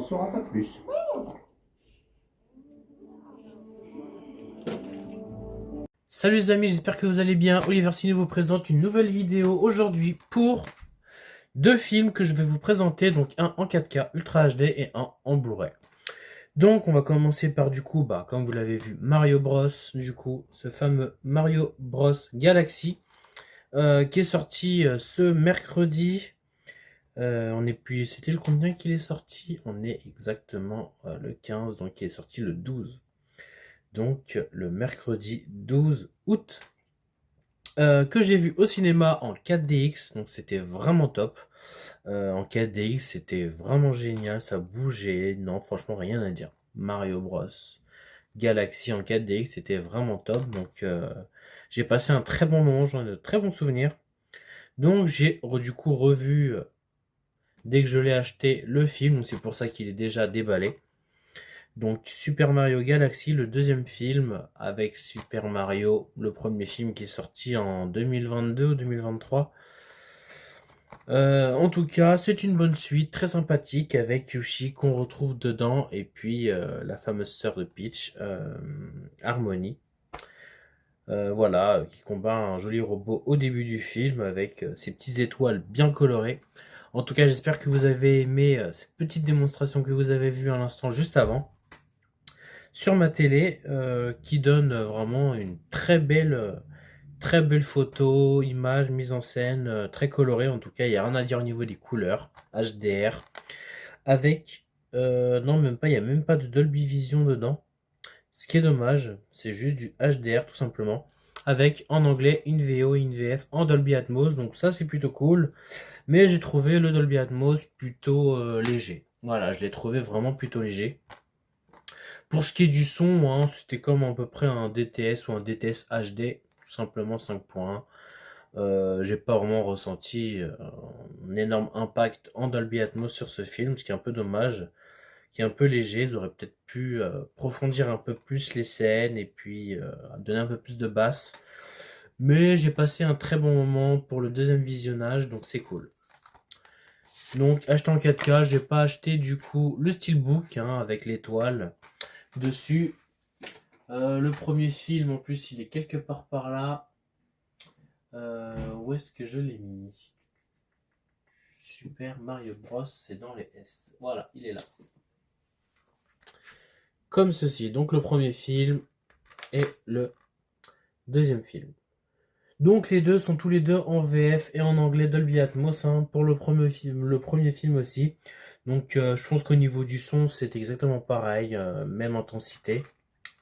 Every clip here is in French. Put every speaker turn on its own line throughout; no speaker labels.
sauras pas plus.
Salut les amis, j'espère que vous allez bien. Oliver Ciné vous présente une nouvelle vidéo aujourd'hui pour deux films que je vais vous présenter, donc un en 4K Ultra HD et un en Blu-ray. Donc on va commencer par du coup, comme vous l'avez vu, Mario Bros, du coup, ce fameux Mario Bros Galaxy qui est sorti ce mercredi. C'était le combien qu'il est sorti? On est exactement le 15, donc il est sorti le 12. Donc le mercredi 12 août. Que j'ai vu au cinéma en 4DX, donc c'était vraiment top. En 4DX, c'était vraiment génial, ça bougeait, non, franchement, rien à dire. Mario Bros. Galaxy en 4DX, c'était vraiment top, donc j'ai passé un très bon moment, j'en ai de très bons souvenirs. Donc j'ai du coup revu, dès que je l'ai acheté, le film, donc c'est pour ça qu'il est déjà déballé. Donc Super Mario Galaxy, le deuxième film, avec Super Mario, le premier film qui est sorti en 2022 ou 2023. En tout cas, c'est une bonne suite, très sympathique, avec Yoshi qu'on retrouve dedans, et puis la fameuse sœur de Peach, Harmony. Voilà, qui combat un joli robot au début du film, avec ses petites étoiles bien colorées. En tout cas, j'espère que vous avez aimé cette petite démonstration que vous avez vue à l'instant juste avant sur ma télé, qui donne vraiment une très belle photo, image, mise en scène, très colorée. En tout cas, il n'y a rien à dire au niveau des couleurs, HDR, avec, non même pas, il n'y a même pas de Dolby Vision dedans, ce qui est dommage, c'est juste du HDR tout simplement, avec en anglais une VO et une VF en Dolby Atmos, donc ça c'est plutôt cool, mais j'ai trouvé le Dolby Atmos plutôt léger. Voilà, je l'ai trouvé vraiment plutôt léger. Pour ce qui est du son, hein, c'était comme à peu près un DTS ou un DTS HD, tout simplement 5.1. J'ai pas vraiment ressenti un énorme impact en Dolby Atmos sur ce film, ce qui est un peu dommage, qui est un peu léger. Ils auraient peut-être pu approfondir un peu plus les scènes et puis donner un peu plus de basse. Mais j'ai passé un très bon moment pour le deuxième visionnage, donc c'est cool. Donc acheté en 4K, j'ai pas acheté du coup le steelbook hein, avec l'étoile dessus. Le premier film, en plus, il est quelque part par là. Où est-ce que je l'ai mis? Super Mario Bros, c'est dans les S. Voilà, il est là. Comme ceci. Donc le premier film et le deuxième film. Donc les deux sont tous les deux en VF et en anglais Dolby Atmos hein, pour le premier film aussi. Donc je pense qu'au niveau du son, c'est exactement pareil, même intensité.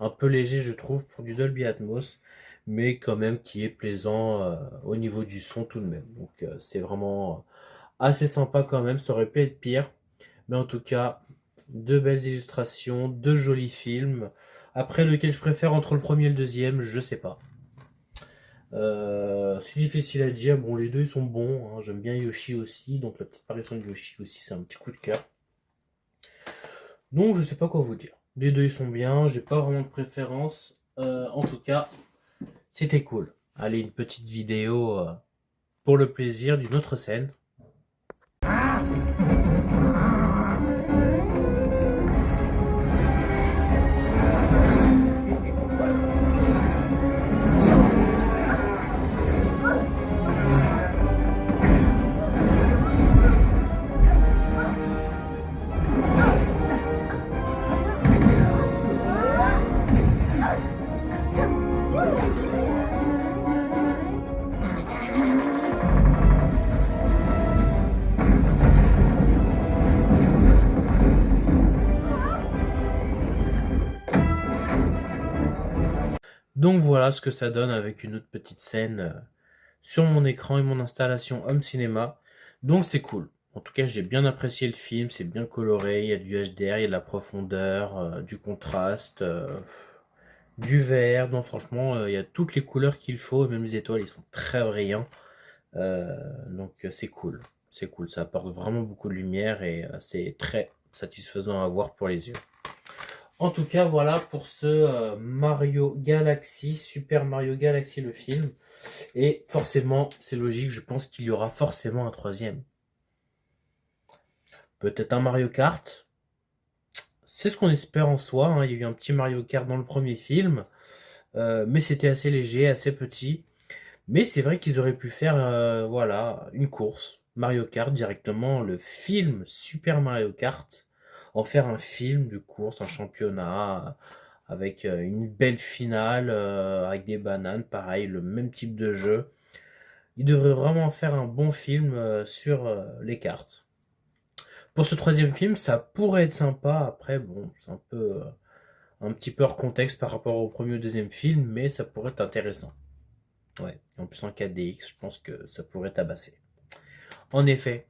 Un peu léger je trouve pour du Dolby Atmos, mais quand même qui est plaisant au niveau du son tout de même. Donc c'est vraiment assez sympa quand même, ça aurait pu être pire. Mais en tout cas, deux belles illustrations, deux jolis films. Après, lequel je préfère entre le premier et le deuxième, je sais pas. C'est difficile à dire. Bon, les deux ils sont bons. Hein. J'aime bien Yoshi aussi, donc la petite apparition de Yoshi aussi, c'est un petit coup de cœur. Donc, je sais pas quoi vous dire. Les deux ils sont bien. J'ai pas vraiment de préférence. En tout cas, c'était cool. Allez, une petite vidéo pour le plaisir d'une autre scène. Donc voilà ce que ça donne avec une autre petite scène sur mon écran et mon installation home cinéma. Donc c'est cool. En tout cas, j'ai bien apprécié le film, c'est bien coloré, il y a du HDR, il y a de la profondeur, du contraste, du vert. Non, franchement, il y a toutes les couleurs qu'il faut, même les étoiles, ils sont très brillants. Donc c'est cool. C'est cool, ça apporte vraiment beaucoup de lumière et c'est très satisfaisant à voir pour les yeux. En tout cas, voilà pour ce Mario Galaxy, Super Mario Galaxy le film. Et forcément, c'est logique, je pense qu'il y aura forcément un troisième. Peut-être un Mario Kart, c'est ce qu'on espère en soi, hein. Il y a eu un petit Mario Kart dans le premier film, mais c'était assez léger, assez petit. Mais c'est vrai qu'ils auraient pu faire, voilà, une course Mario Kart directement, le film Super Mario Kart, en faire un film de course, un championnat, avec une belle finale, avec des bananes, pareil, le même type de jeu. Ils devraient vraiment faire un bon film sur les cartes. Pour ce troisième film, ça pourrait être sympa. Après, bon, c'est un petit peu hors contexte par rapport au premier ou deuxième film, mais ça pourrait être intéressant. Ouais, en plus en 4DX, je pense que ça pourrait tabasser. En effet,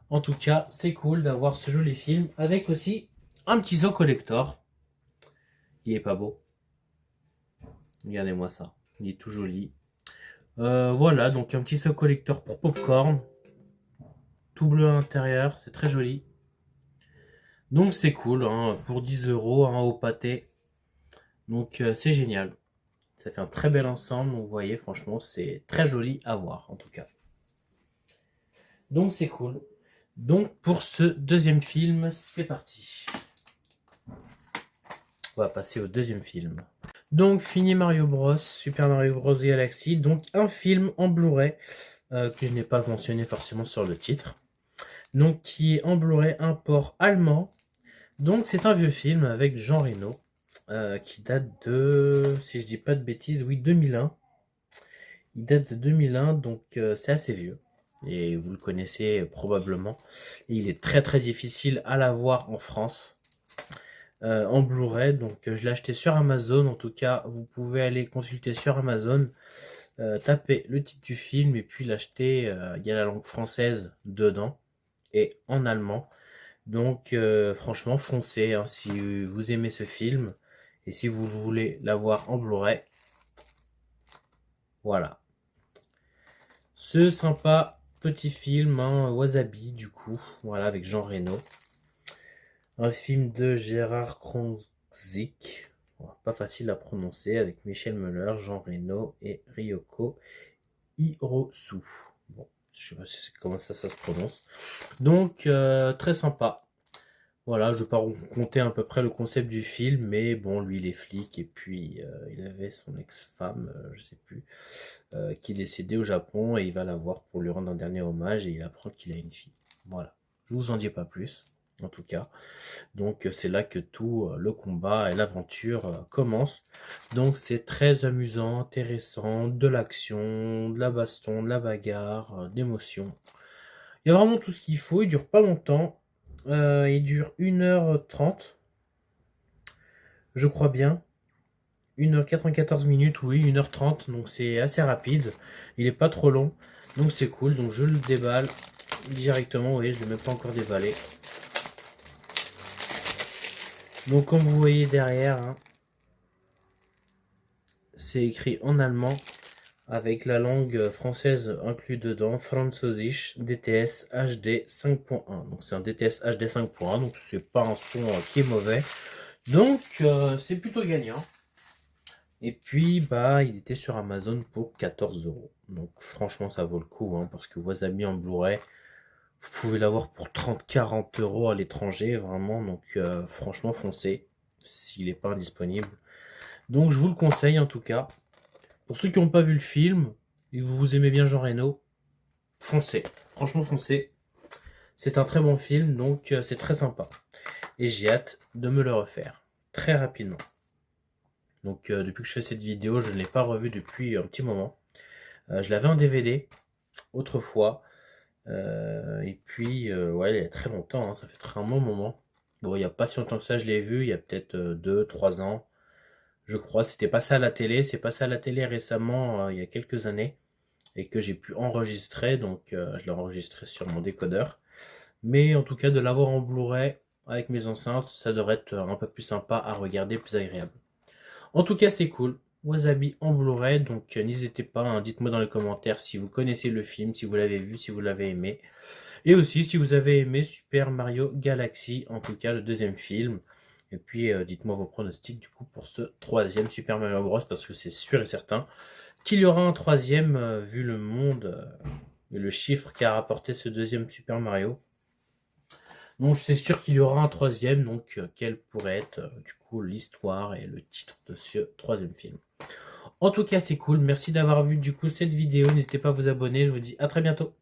en tout cas, c'est cool d'avoir ce joli film avec aussi un petit zoo collector. Il est pas beau. Regardez-moi ça. Il est tout joli. Voilà, donc un petit zoo collector pour popcorn. Tout bleu à l'intérieur, c'est très joli. Donc c'est cool, hein, pour 10 euros hein, au pâté. Donc c'est génial. Ça fait un très bel ensemble. Donc vous voyez, franchement, c'est très joli à voir en tout cas. Donc c'est cool. Donc pour ce deuxième film, c'est parti. On va passer au deuxième film. Donc fini Mario Bros, Super Mario Bros Galaxy. Donc un film en Blu-ray que je n'ai pas mentionné forcément sur le titre. Donc qui est en Blu-ray un port allemand. Donc c'est un vieux film avec Jean Reno qui date de, si je dis pas de bêtises, oui 2001. Il date de 2001, donc c'est assez vieux. Et vous le connaissez probablement. Et il est très très difficile à l'avoir en France. En Blu-ray, donc je l'ai acheté sur Amazon. En tout cas, vous pouvez aller consulter sur Amazon, taper le titre du film et puis l'acheter. Il y a la langue française dedans et en allemand. Donc franchement, foncez hein, si vous aimez ce film et si vous voulez l'avoir en Blu-ray. Voilà. Ce sympa petit film, hein, Wasabi du coup, voilà, avec Jean Reno. Un film de Gérard Kronzik, pas facile à prononcer, avec Michel Muller, Jean Reno et Ryoko Hirosu. Bon, je sais pas comment ça se prononce. Donc, très sympa. Voilà, je vais pas raconter à peu près le concept du film, mais bon, lui il est flic et puis il avait son ex-femme, je sais plus, qui est décédée au Japon et il va la voir pour lui rendre un dernier hommage et il apprend qu'il a une fille. Voilà, je vous en dis pas plus, en tout cas. Donc c'est là que tout le combat et l'aventure commence. Donc c'est très amusant, intéressant, de l'action, de la baston, de la bagarre, d'émotion. Il y a vraiment tout ce qu'il faut, il dure pas longtemps. Il dure 1h30, je crois bien. 1h94 minutes, oui, 1h30, donc c'est assez rapide. Il est pas trop long, donc c'est cool. Donc je le déballe directement, vous voyez, je ne l'ai même pas encore déballé. Donc comme vous voyez derrière, hein, c'est écrit en allemand avec la langue française inclus dedans, Französisch DTS HD 5.1. Donc c'est un DTS HD 5.1, donc c'est pas un son qui est mauvais. Donc c'est plutôt gagnant. Et puis bah il était sur Amazon pour 14 euros. Donc franchement ça vaut le coup hein, parce que Wasabi en Blu-ray, vous pouvez l'avoir pour 30-40 euros à l'étranger vraiment. Donc franchement foncez s'il n'est pas indisponible. Donc je vous le conseille en tout cas. Pour ceux qui n'ont pas vu le film et que vous aimez bien Jean Reno, foncez. Franchement foncez. C'est un très bon film donc c'est très sympa. Et j'ai hâte de me le refaire très rapidement. Donc depuis que je fais cette vidéo, je ne l'ai pas revu depuis un petit moment. Je l'avais en DVD autrefois. Et puis, ouais, il y a très longtemps, hein, ça fait très un bon moment. Bon, il n'y a pas si longtemps que ça, je l'ai vu, il y a peut-être 2-3 ans, je crois. C'était passé à la télé, c'est passé à la télé récemment, il y a quelques années, et que j'ai pu enregistrer, donc je l'ai enregistré sur mon décodeur. Mais en tout cas, de l'avoir en Blu-ray avec mes enceintes, ça devrait être un peu plus sympa à regarder, plus agréable. En tout cas, c'est cool. Wasabi en Blu-ray, donc n'hésitez pas, hein, dites-moi dans les commentaires si vous connaissez le film, si vous l'avez vu, si vous l'avez aimé. Et aussi si vous avez aimé Super Mario Galaxy, en tout cas le deuxième film. Et puis dites-moi vos pronostics du coup pour ce troisième Super Mario Bros. Parce que c'est sûr et certain qu'il y aura un troisième vu le monde et le chiffre qu'a rapporté ce deuxième Super Mario. Donc c'est sûr qu'il y aura un troisième, donc quelle pourrait être du coup l'histoire et le titre de ce troisième film. En tout cas c'est cool, merci d'avoir vu du coup cette vidéo, n'hésitez pas à vous abonner, je vous dis à très bientôt.